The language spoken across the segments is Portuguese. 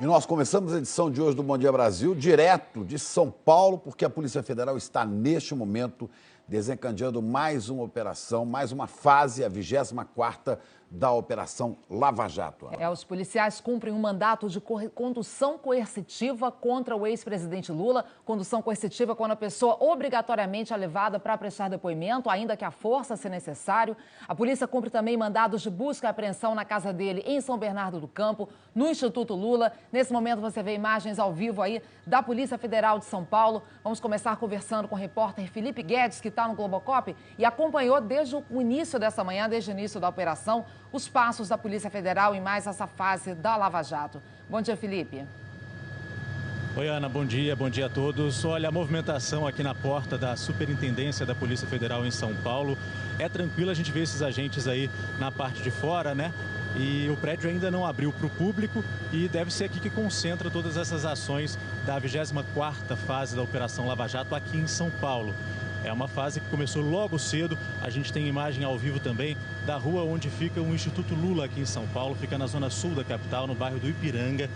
E nós começamos a edição de hoje do Bom Dia Brasil, direto de São Paulo, porque a Polícia Federal está, neste momento, desencadeando mais uma operação, mais uma fase, a 24ª da Operação Lava Jato. Os policiais cumprem um mandato de condução coercitiva contra o ex-presidente Lula. Condução coercitiva quando a pessoa obrigatoriamente é levada para prestar depoimento, ainda que a força se necessário. A polícia cumpre também mandados de busca e apreensão na casa dele em São Bernardo do Campo, no Instituto Lula. Nesse momento você vê imagens ao vivo aí da Polícia Federal de São Paulo. Vamos começar conversando com o repórter Felipe Guedes, que está no Globocop e acompanhou desde o início dessa manhã, desde o início da operação, os passos da Polícia Federal em mais essa fase da Lava Jato. Bom dia, Felipe. Oi, Ana, bom dia a todos. Olha, a movimentação aqui na porta da Superintendência da Polícia Federal em São Paulo é tranquila, a gente vê esses agentes aí na parte de fora, né? E o prédio ainda não abriu para o público e deve ser aqui que concentra todas essas ações da 24ª fase da Operação Lava Jato aqui em São Paulo. É uma fase que começou logo cedo. A gente tem imagem ao vivo também da rua onde fica o Instituto Lula aqui em São Paulo. Fica na zona sul da capital, no bairro do Ipiranga.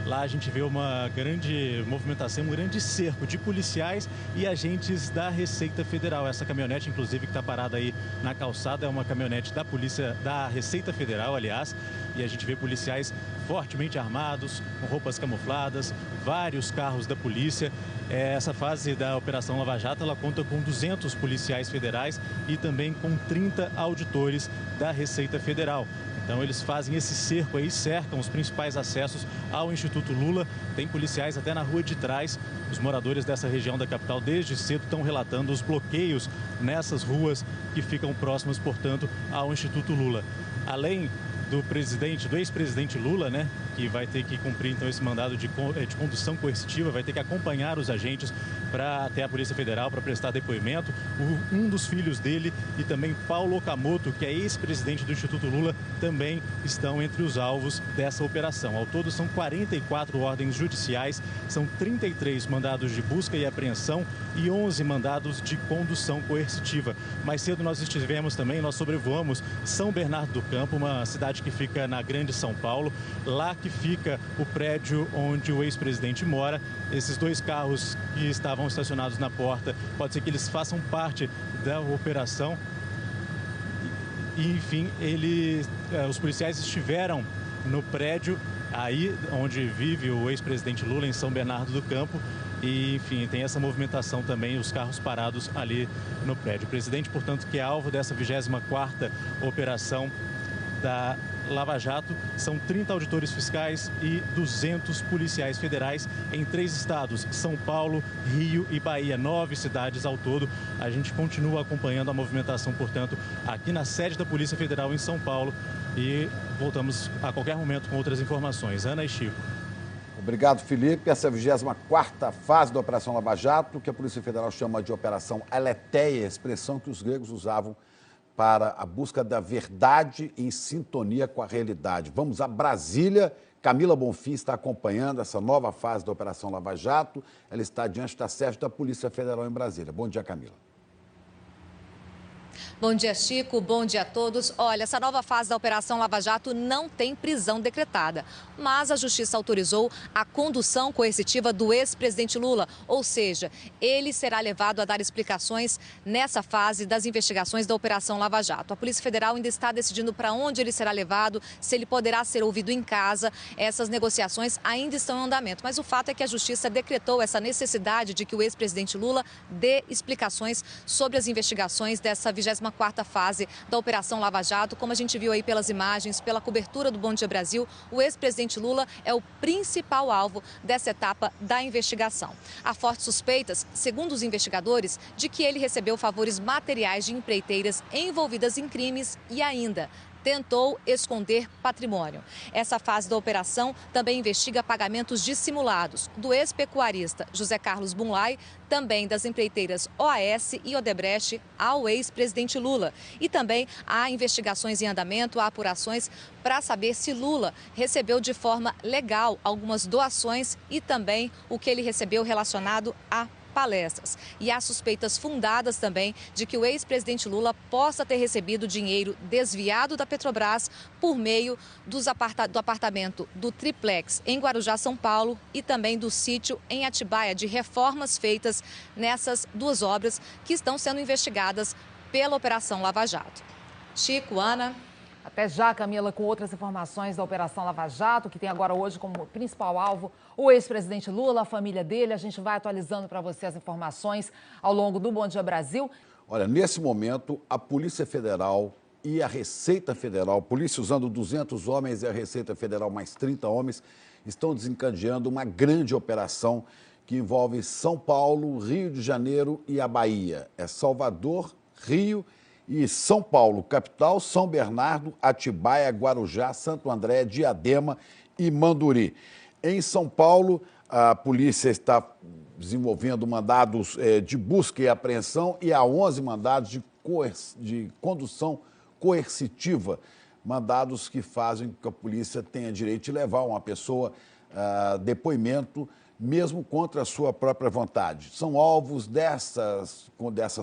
Lá a gente vê uma grande movimentação, um grande cerco de policiais e agentes da Receita Federal. Essa caminhonete, inclusive, que está parada aí na calçada, é uma caminhonete da polícia, da Receita Federal, aliás. E a gente vê policiais fortemente armados, com roupas camufladas, vários carros da polícia. Essa fase da Operação Lava Jato, ela conta com 200 policiais federais e também com 30 auditores da Receita Federal. Então eles fazem esse cerco aí, cercam os principais acessos ao Instituto Lula. Tem policiais até na rua de trás. Os moradores dessa região da capital desde cedo estão relatando os bloqueios nessas ruas que ficam próximas, portanto, ao Instituto Lula. Além do ex-presidente Lula, né, que vai ter que cumprir então esse mandado de condução coercitiva, vai ter que acompanhar os agentes até a Polícia Federal para prestar depoimento. Um dos filhos dele e também Paulo Okamoto, que é ex-presidente do Instituto Lula, também estão entre os alvos dessa operação. Ao todo são 44 ordens judiciais, são 33 mandados de busca e apreensão e 11 mandados de condução coercitiva. Mais cedo nós sobrevoamos São Bernardo do Campo, uma cidade que fica na Grande São Paulo, lá que fica o prédio onde o ex-presidente mora. Esses dois carros que estavam estacionados na porta, pode ser que eles façam parte da operação. E, enfim, os policiais estiveram no prédio aí onde vive o ex-presidente Lula, em São Bernardo do Campo. E, enfim, tem essa movimentação também, os carros parados ali no prédio. O presidente, portanto, que é alvo dessa 24ª operação da Lava Jato, são 30 auditores fiscais e 200 policiais federais em 3 estados, São Paulo, Rio e Bahia, 9 cidades ao todo. A gente continua acompanhando a movimentação, portanto, aqui na sede da Polícia Federal em São Paulo e voltamos a qualquer momento com outras informações. Ana e Chico. Obrigado, Felipe. Essa é a 24ª fase da Operação Lava Jato, que a Polícia Federal chama de Operação Aletheia, expressão que os gregos usavam para a busca da verdade em sintonia com a realidade. Vamos a Brasília. Camila Bonfim está acompanhando essa nova fase da Operação Lava Jato. Ela está diante da sede da Polícia Federal em Brasília. Bom dia, Camila. Bom dia, Chico. Bom dia a todos. Olha, essa nova fase da Operação Lava Jato não tem prisão decretada, mas a Justiça autorizou a condução coercitiva do ex-presidente Lula, ou seja, ele será levado a dar explicações nessa fase das investigações da Operação Lava Jato. A Polícia Federal ainda está decidindo para onde ele será levado, se ele poderá ser ouvido em casa. Essas negociações ainda estão em andamento, mas o fato é que a Justiça decretou essa necessidade de que o ex-presidente Lula dê explicações sobre as investigações dessa 24ª fase da Operação Lava Jato. Como a gente viu aí pelas imagens, pela cobertura do Bom Dia Brasil, o ex-presidente Lula é o principal alvo dessa etapa da investigação. Há fortes suspeitas, segundo os investigadores, de que ele recebeu favores materiais de empreiteiras envolvidas em crimes e ainda tentou esconder patrimônio. Essa fase da operação também investiga pagamentos dissimulados do ex-pecuarista José Carlos Bunlai, também das empreiteiras OAS e Odebrecht ao ex-presidente Lula. E também há investigações em andamento, há apurações para saber se Lula recebeu de forma legal algumas doações e também o que ele recebeu relacionado a palestras. E há suspeitas fundadas também de que o ex-presidente Lula possa ter recebido dinheiro desviado da Petrobras por meio do apartamento do Triplex em Guarujá, São Paulo, e também do sítio em Atibaia, de reformas feitas nessas duas obras que estão sendo investigadas pela Operação Lava Jato. Chico, Ana. Até já, Camila, com outras informações da Operação Lava Jato, que tem agora hoje como principal alvo o ex-presidente Lula, a família dele. A gente vai atualizando para você as informações ao longo do Bom Dia Brasil. Olha, nesse momento, a Polícia Federal e a Receita Federal, polícia usando 200 homens e a Receita Federal mais 30 homens, estão desencadeando uma grande operação que envolve São Paulo, Rio de Janeiro e a Bahia. É Salvador, Rio e São Paulo, capital, São Bernardo, Atibaia, Guarujá, Santo André, Diadema e Manduri. Em São Paulo, a polícia está desenvolvendo mandados de busca e apreensão e há 11 mandados de condução coercitiva, mandados que fazem com que a polícia tenha direito de levar uma pessoa a depoimento, mesmo contra a sua própria vontade. São alvos dessas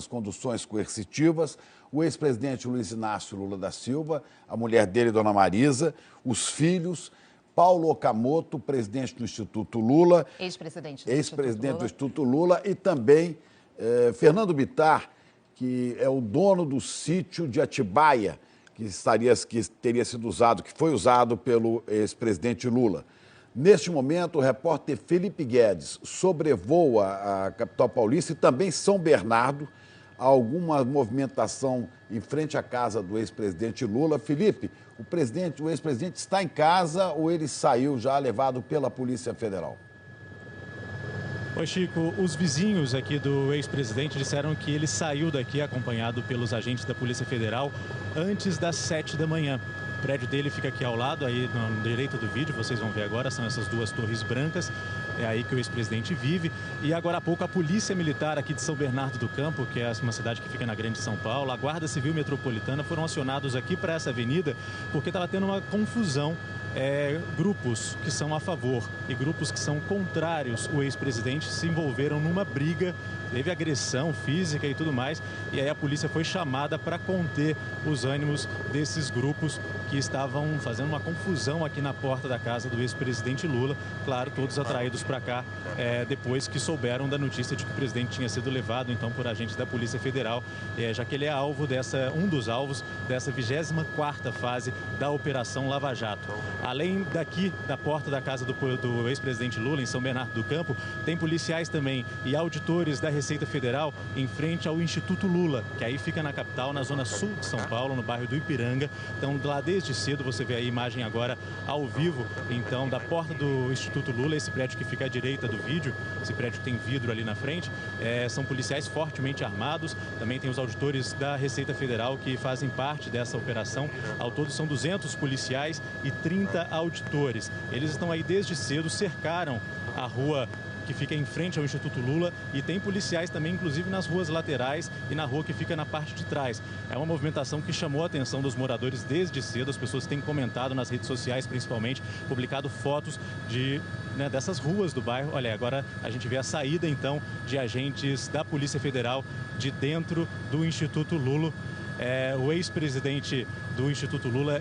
conduções coercitivas o ex-presidente Luiz Inácio Lula da Silva, a mulher dele, Dona Marisa, os filhos, Paulo Okamoto, presidente do Instituto Lula, ex-presidente do Instituto Lula, e também Fernando Bittar, que é o dono do sítio de Atibaia, que teria sido usado, que foi usado pelo ex-presidente Lula. Neste momento, o repórter Felipe Guedes sobrevoa a capital paulista e também São Bernardo. Há alguma movimentação em frente à casa do ex-presidente Lula. Felipe, o ex-presidente está em casa ou ele saiu já levado pela Polícia Federal? Oi, Chico. Os vizinhos aqui do ex-presidente disseram que ele saiu daqui acompanhado pelos agentes da Polícia Federal antes das 7 da manhã. O prédio dele fica aqui ao lado, aí na direita do vídeo, vocês vão ver agora, são essas duas torres brancas, é aí que o ex-presidente vive. E agora há pouco a Polícia Militar aqui de São Bernardo do Campo, que é uma cidade que fica na Grande São Paulo, a Guarda Civil Metropolitana foram acionados aqui para essa avenida porque estava tendo uma confusão. Grupos que são a favor e grupos que são contrários ao ex-presidente se envolveram numa briga, teve agressão física e tudo mais, e aí a polícia foi chamada para conter os ânimos desses grupos que estavam fazendo uma confusão aqui na porta da casa do ex-presidente Lula, claro, todos atraídos para cá depois que souberam da notícia de que o presidente tinha sido levado então por agentes da Polícia Federal, já que ele é alvo um dos alvos dessa 24ª fase da Operação Lava Jato. Além daqui da porta da casa do ex-presidente Lula, em São Bernardo do Campo, tem policiais também e auditores da Receita Federal em frente ao Instituto Lula, que aí fica na capital, na zona sul de São Paulo, no bairro do Ipiranga. Então, lá desde cedo, você vê a imagem agora ao vivo, então, da porta do Instituto Lula, esse prédio que fica à direita do vídeo, esse prédio que tem vidro ali na frente, são policiais fortemente armados. Também tem os auditores da Receita Federal que fazem parte dessa operação. Ao todo são 200 policiais e 30 auditores. Eles estão aí desde cedo, cercaram a rua que fica em frente ao Instituto Lula e tem policiais também, inclusive nas ruas laterais e na rua que fica na parte de trás. É uma movimentação que chamou a atenção dos moradores desde cedo. As pessoas têm comentado nas redes sociais, principalmente, publicado fotos dessas ruas do bairro. Olha, agora a gente vê a saída, então, de agentes da Polícia Federal de dentro do Instituto Lula. O ex-presidente do Instituto Lula,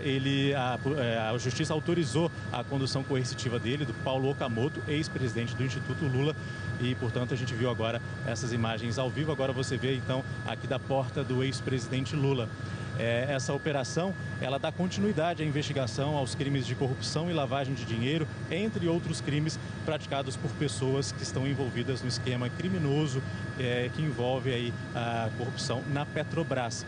a Justiça autorizou a condução coercitiva dele, do Paulo Okamoto, ex-presidente do Instituto Lula, e, portanto, a gente viu agora essas imagens ao vivo. Agora você vê, então, aqui da porta do ex-presidente Lula. Essa operação, ela dá continuidade à investigação aos crimes de corrupção e lavagem de dinheiro, entre outros crimes praticados por pessoas que estão envolvidas no esquema criminoso que envolve aí a corrupção na Petrobras.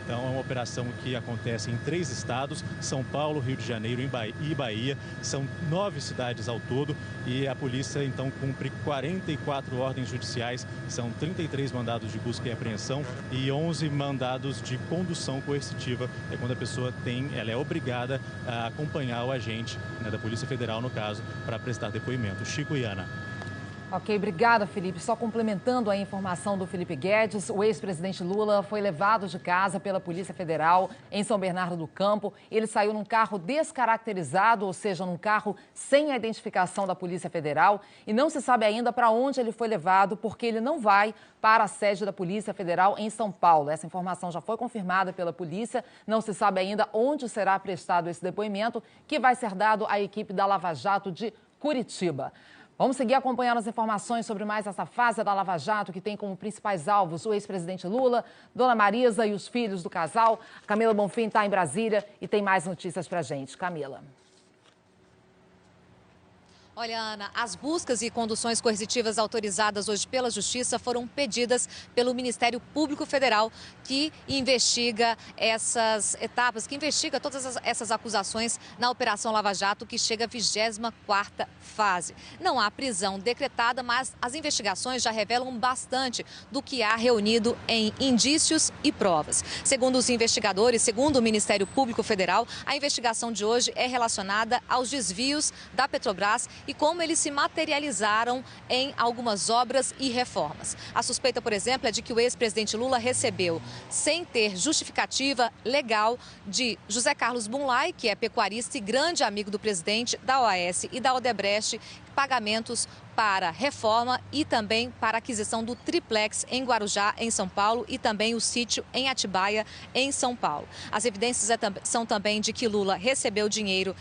Então, é uma operação que acontece em 3 estados, São Paulo, Rio de Janeiro e Bahia. São 9 cidades ao todo e a polícia, então, cumpre 44 ordens judiciais, são 33 mandados de busca e apreensão e 11 mandados de condução coercitiva. É quando a pessoa ela é obrigada a acompanhar o agente da Polícia Federal, no caso, para prestar depoimento. Chico e Ana. Ok, obrigada, Felipe. Só complementando a informação do Felipe Guedes, o ex-presidente Lula foi levado de casa pela Polícia Federal em São Bernardo do Campo. Ele saiu num carro descaracterizado, ou seja, num carro sem a identificação da Polícia Federal. E não se sabe ainda para onde ele foi levado, porque ele não vai para a sede da Polícia Federal em São Paulo. Essa informação já foi confirmada pela polícia. Não se sabe ainda onde será prestado esse depoimento, que vai ser dado à equipe da Lava Jato de Curitiba. Vamos seguir acompanhando as informações sobre mais essa fase da Lava Jato, que tem como principais alvos o ex-presidente Lula, Dona Marisa e os filhos do casal. Camila Bonfim está em Brasília e tem mais notícias para a gente. Camila. Olha, Ana, as buscas e conduções coercitivas autorizadas hoje pela Justiça foram pedidas pelo Ministério Público Federal, que investiga essas etapas, que investiga todas essas acusações na Operação Lava Jato, que chega à 24ª fase. Não há prisão decretada, mas as investigações já revelam bastante do que há reunido em indícios e provas. Segundo os investigadores, segundo o Ministério Público Federal, a investigação de hoje é relacionada aos desvios da Petrobras e como eles se materializaram em algumas obras e reformas. A suspeita, por exemplo, é de que o ex-presidente Lula recebeu, sem ter justificativa legal, de José Carlos Bunlai, que é pecuarista e grande amigo do presidente, da OAS e da Odebrecht, pagamentos para reforma e também para aquisição do triplex em Guarujá, em São Paulo, e também o sítio em Atibaia, em São Paulo. As evidências são também de que Lula recebeu dinheiro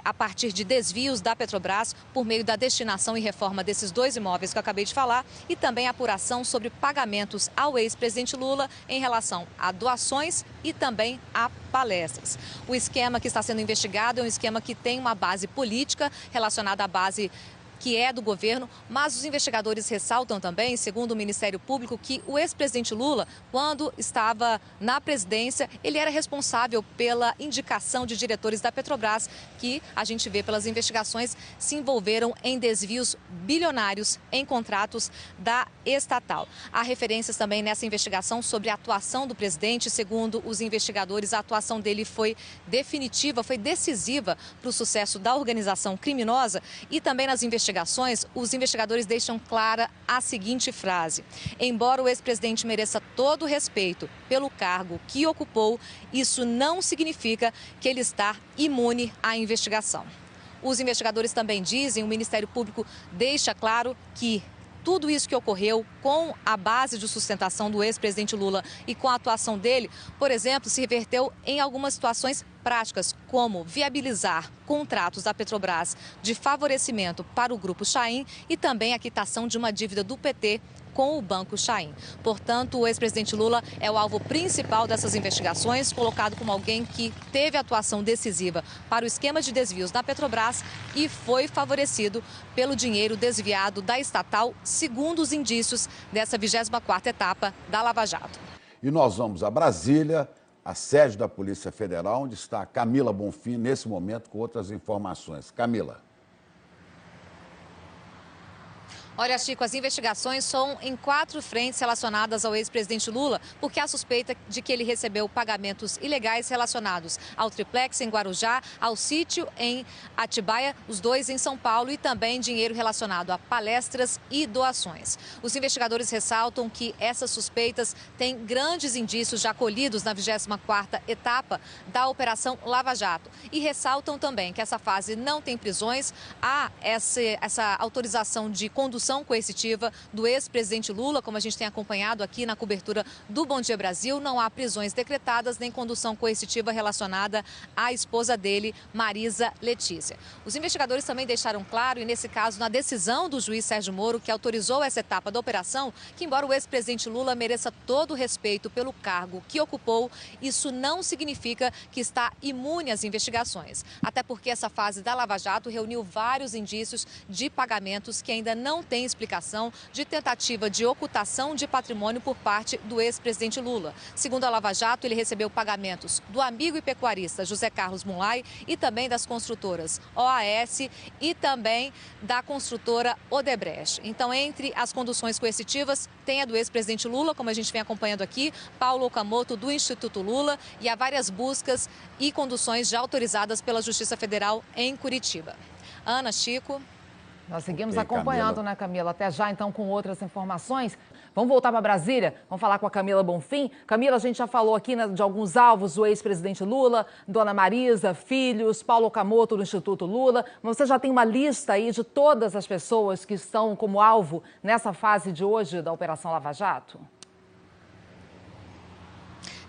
a partir de desvios da Petrobras por meio da destinação e reforma desses dois imóveis que eu acabei de falar, e também apuração sobre pagamentos ao ex-presidente Lula em relação a doações e também a palestras. O esquema que está sendo investigado é um esquema que tem uma base política relacionada à base que é do governo, mas os investigadores ressaltam também, segundo o Ministério Público, que o ex-presidente Lula, quando estava na presidência, ele era responsável pela indicação de diretores da Petrobras, que a gente vê pelas investigações se envolveram em desvios bilionários em contratos da estatal. Há referências também nessa investigação sobre a atuação do presidente. Segundo os investigadores, a atuação dele foi definitiva, foi decisiva para o sucesso da organização criminosa. E também nas investigações, os investigadores deixam clara a seguinte frase: embora o ex-presidente mereça todo o respeito pelo cargo que ocupou, isso não significa que ele está imune à investigação. Os investigadores também dizem, o Ministério Público deixa claro que tudo isso que ocorreu com a base de sustentação do ex-presidente Lula e com a atuação dele, por exemplo, se reverteu em algumas situações práticas, como viabilizar contratos da Petrobras de favorecimento para o Grupo Chaim e também a quitação de uma dívida do PT com o Banco Chaim. Portanto, o ex-presidente Lula é o alvo principal dessas investigações, colocado como alguém que teve atuação decisiva para o esquema de desvios da Petrobras e foi favorecido pelo dinheiro desviado da estatal, segundo os indícios dessa 24ª etapa da Lava Jato. E nós vamos a Brasília, a sede da Polícia Federal, onde está a Camila Bonfim, nesse momento, com outras informações. Camila. Olha, Chico, as investigações são em 4 frentes relacionadas ao ex-presidente Lula, porque há suspeita de que ele recebeu pagamentos ilegais relacionados ao triplex em Guarujá, ao sítio em Atibaia, os dois em São Paulo, e também dinheiro relacionado a palestras e doações. Os investigadores ressaltam que essas suspeitas têm grandes indícios já colhidos na 24ª etapa da Operação Lava Jato. E ressaltam também que essa fase não tem prisões, há essa autorização de condução coercitiva do ex-presidente Lula, como a gente tem acompanhado aqui na cobertura do Bom Dia Brasil. Não há prisões decretadas nem condução coercitiva relacionada à esposa dele, Marisa Letícia. Os investigadores também deixaram claro, e nesse caso na decisão do juiz Sérgio Moro, que autorizou essa etapa da operação, que embora o ex-presidente Lula mereça todo o respeito pelo cargo que ocupou, isso não significa que está imune às investigações. Até porque essa fase da Lava Jato reuniu vários indícios de pagamentos que ainda não têm explicação, de tentativa de ocultação de patrimônio por parte do ex-presidente Lula. Segundo a Lava Jato, ele recebeu pagamentos do amigo e pecuarista José Carlos Bunlai e também das construtoras OAS e também da construtora Odebrecht. Então, entre as conduções coercitivas, tem a do ex-presidente Lula, como a gente vem acompanhando aqui, Paulo Okamoto, do Instituto Lula, e há várias buscas e conduções já autorizadas pela Justiça Federal em Curitiba. Ana, Chico. Nós seguimos acompanhando, Camila. Né, Camila? Até já, então, com outras informações. Vamos voltar para Brasília? Vamos falar com a Camila Bonfim. Camila, a gente já falou aqui, né, de alguns alvos do ex-presidente Lula, Dona Marisa, filhos, Paulo Okamoto do Instituto Lula. Você já tem uma lista aí de todas as pessoas que estão como alvo nessa fase de hoje da Operação Lava Jato?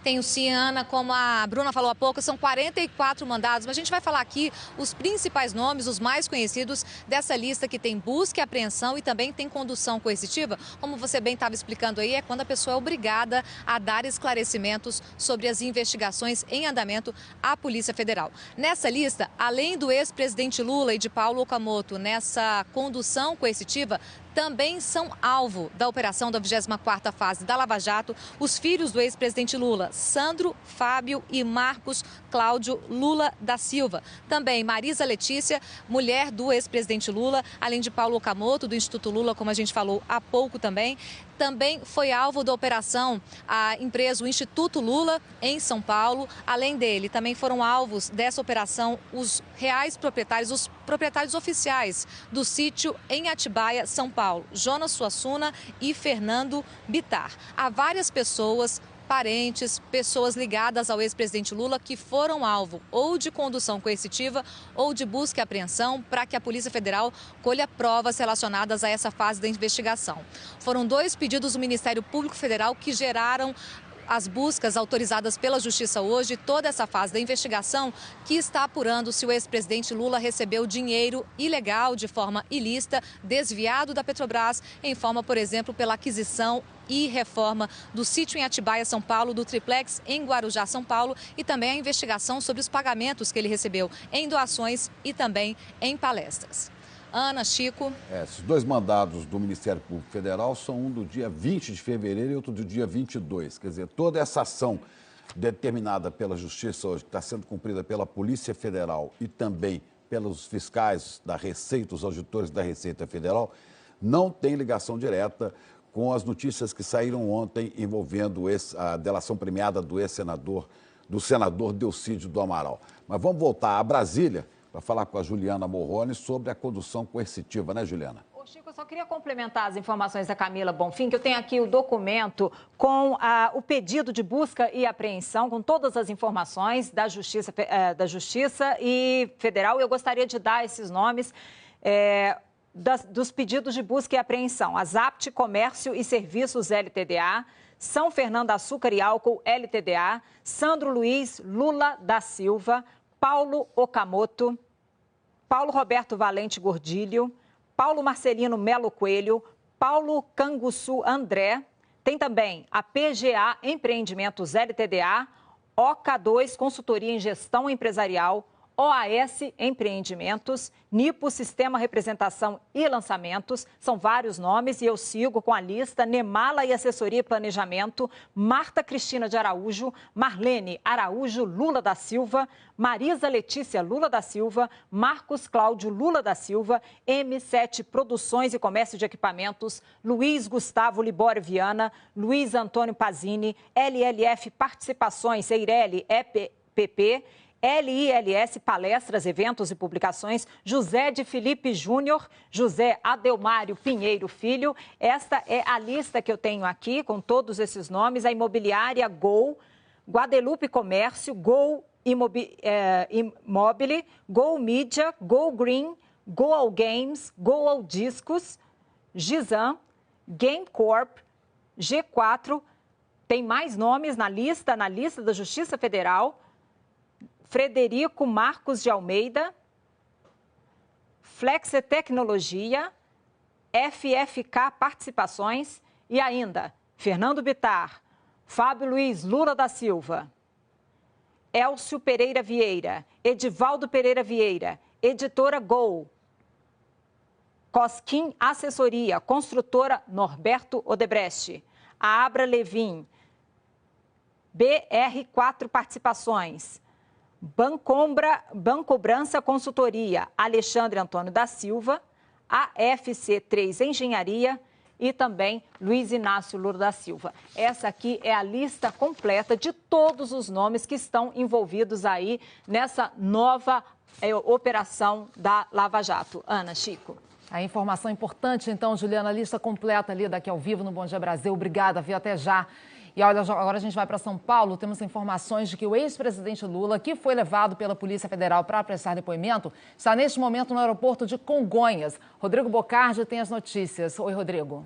Tenho sim, Ana, como a Bruna falou há pouco, são 44 mandados, mas a gente vai falar aqui os principais nomes, os mais conhecidos dessa lista que tem busca e apreensão e também tem condução coercitiva. Como você bem estava explicando aí, é quando a pessoa é obrigada a dar esclarecimentos sobre as investigações em andamento à Polícia Federal. Nessa lista, além do ex-presidente Lula e de Paulo Okamoto, nessa condução coercitiva, também são alvo da operação da 24ª fase da Lava Jato os filhos do ex-presidente Lula, Sandro, Fábio e Marcos Cláudio Lula da Silva. Também Marisa Letícia, mulher do ex-presidente Lula, além de Paulo Okamoto, do Instituto Lula, como a gente falou há pouco também. Também foi alvo da operação a empresa, o Instituto Lula, em São Paulo. Além dele, também foram alvos dessa operação os reais proprietários, os proprietários oficiais do sítio em Atibaia, São Paulo, Jonas Suassuna e Fernando Bittar. Há várias pessoas, parentes, pessoas ligadas ao ex-presidente Lula que foram alvo ou de condução coercitiva ou de busca e apreensão para que a Polícia Federal colha provas relacionadas a essa fase da investigação. Foram 2 pedidos do Ministério Público Federal que geraram as buscas autorizadas pela Justiça hoje, toda essa fase da investigação que está apurando se o ex-presidente Lula recebeu dinheiro ilegal de forma ilícita, desviado da Petrobras, em forma, por exemplo, pela aquisição e reforma do sítio em Atibaia, São Paulo, do triplex em Guarujá, São Paulo, e também a investigação sobre os pagamentos que ele recebeu em doações e também em palestras. Ana, Chico. Esses 2 mandados do Ministério Público Federal são um do dia 20 de fevereiro e outro do dia 22. Quer dizer, toda essa ação determinada pela Justiça hoje, que está sendo cumprida pela Polícia Federal e também pelos fiscais da Receita, os auditores da Receita Federal, não tem ligação direta com as notícias que saíram ontem envolvendo a delação premiada do senador Delcídio do Amaral. Mas vamos voltar a Brasília para falar com a Juliana Morrone sobre a condução coercitiva, né, Juliana? Ô, Chico, eu só queria complementar as informações da Camila Bonfim, que eu tenho aqui o documento com o pedido de busca e apreensão, com todas as informações da Justiça e Federal. Eu gostaria de dar esses nomes dos pedidos de busca e apreensão. A ZAPT, Comércio e Serviços LTDA, São Fernando Açúcar e Álcool LTDA, Sandro Luiz Lula da Silva, Paulo Okamoto, Paulo Roberto Valente Gordilho, Paulo Marcelino Melo Coelho, Paulo Canguçu André, tem também a PGA Empreendimentos LTDA, OK2 Consultoria em Gestão Empresarial, OAS Empreendimentos, Nipo Sistema Representação e Lançamentos, são vários nomes e eu sigo com a lista: Nemala e Assessoria e Planejamento, Marta Cristina de Araújo, Marlene Araújo Lula da Silva, Marisa Letícia Lula da Silva, Marcos Cláudio Lula da Silva, M7 Produções e Comércio de Equipamentos, Luiz Gustavo Libório Viana, Luiz Antônio Pazini, LLF Participações, Eireli EPP, LILS, palestras, eventos e publicações, José de Felipe Júnior, José Adelmário Pinheiro Filho. Esta é a lista que eu tenho aqui, com todos esses nomes. A imobiliária Gol, Guadeloupe Comércio, Gol Imóvel, Gol Mídia, Gol Green, Gol Games, Gol Discos, Gizan, Game Corp, G4. Tem mais nomes na lista da Justiça Federal. Frederico Marcos de Almeida, Flexe Tecnologia, FFK Participações e ainda Fernando Bittar, Fábio Luiz Lula da Silva, Elcio Pereira Vieira, Edivaldo Pereira Vieira, Editora Gol, Cosquim Assessoria, Construtora Norberto Odebrecht, a Abra Levin, BR4 Participações, Bancobrança Consultoria, Alexandre Antônio da Silva, AFC3 Engenharia e também Luiz Inácio Lula da Silva. Essa aqui é a lista completa de todos os nomes que estão envolvidos aí nessa nova operação da Lava Jato. Ana, Chico. A informação importante, então, Juliana, a lista completa ali daqui ao vivo no Bom Dia Brasil. Obrigada, viu? Até já. E olha, agora a gente vai para São Paulo. Temos informações de que o ex-presidente Lula, que foi levado pela Polícia Federal para prestar depoimento, está neste momento no aeroporto de Congonhas. Rodrigo Bocardi tem as notícias. Oi, Rodrigo.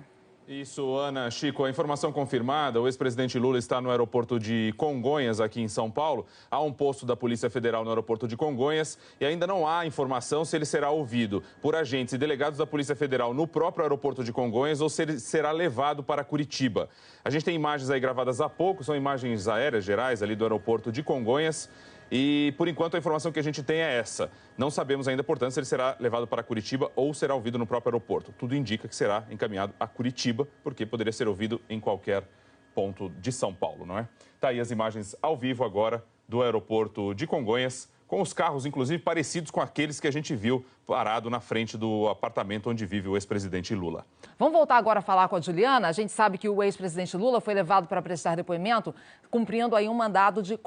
Isso, Ana, Chico, a informação confirmada, o ex-presidente Lula está no aeroporto de Congonhas, aqui em São Paulo. Há um posto da Polícia Federal no aeroporto de Congonhas e ainda não há informação se ele será ouvido por agentes e delegados da Polícia Federal no próprio aeroporto de Congonhas ou se ele será levado para Curitiba. A gente tem imagens aí gravadas há pouco, são imagens aéreas gerais ali do aeroporto de Congonhas. E, por enquanto, a informação que a gente tem é essa. Não sabemos ainda, portanto, se ele será levado para Curitiba ou será ouvido no próprio aeroporto. Tudo indica que será encaminhado a Curitiba, porque poderia ser ouvido em qualquer ponto de São Paulo, não é? Tá aí as imagens ao vivo agora do aeroporto de Congonhas, com os carros, inclusive, parecidos com aqueles que a gente viu parado na frente do apartamento onde vive o ex-presidente Lula. Vamos voltar agora a falar com a Juliana. A gente sabe que o ex-presidente Lula foi levado para prestar depoimento, cumprindo aí um mandado de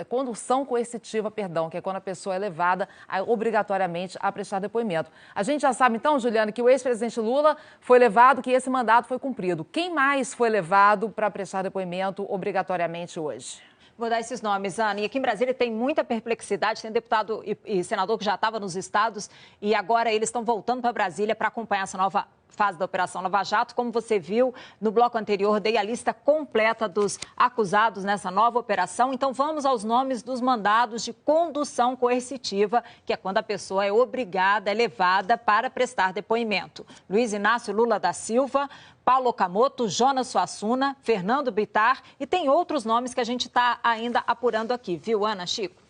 condução coercitiva, que é quando a pessoa é levada obrigatoriamente a prestar depoimento. A gente já sabe, então, Juliana, que o ex-presidente Lula foi levado, que esse mandato foi cumprido. Quem mais foi levado para prestar depoimento obrigatoriamente hoje? Vou dar esses nomes, Ana. E aqui em Brasília tem muita perplexidade. Tem deputado e senador que já estava nos estados e agora eles estão voltando para Brasília para acompanhar essa nova fase da Operação Lava Jato. Como você viu no bloco anterior, dei a lista completa dos acusados nessa nova operação. Então vamos aos nomes dos mandados de condução coercitiva, que é quando a pessoa é obrigada, é levada para prestar depoimento. Luiz Inácio Lula da Silva, Paulo Okamoto, Jonas Suassuna, Fernando Bittar e tem outros nomes que a gente está ainda apurando aqui, viu, Ana, Chico?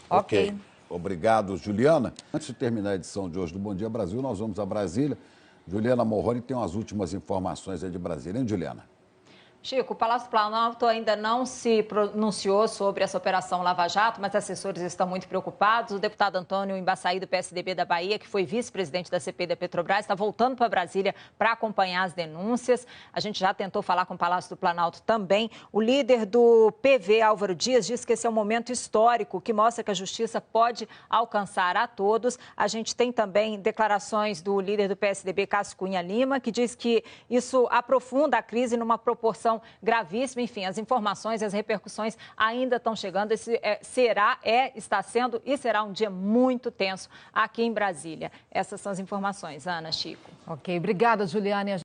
Ok. Obrigado, Juliana. Antes de terminar a edição de hoje do Bom Dia Brasil, nós vamos a Brasília. Juliana Morrone tem as últimas informações aí de Brasília, hein, Juliana? Chico, o Palácio do Planalto ainda não se pronunciou sobre essa Operação Lava Jato, mas assessores estão muito preocupados. O deputado Antônio Embaçaí, do PSDB da Bahia, que foi vice-presidente da CPI da Petrobras, está voltando para Brasília para acompanhar as denúncias. A gente já tentou falar com o Palácio do Planalto também. O líder do PV, Álvaro Dias, diz que esse é um momento histórico que mostra que a justiça pode alcançar a todos. A gente tem também declarações do líder do PSDB, Cássio Cunha Lima, que diz que isso aprofunda a crise numa proporção gravíssima. Enfim, as informações e as repercussões ainda estão chegando. Esse está sendo e será um dia muito tenso aqui em Brasília. Essas são as informações, Ana, Chico. Ok, obrigada, Juliane.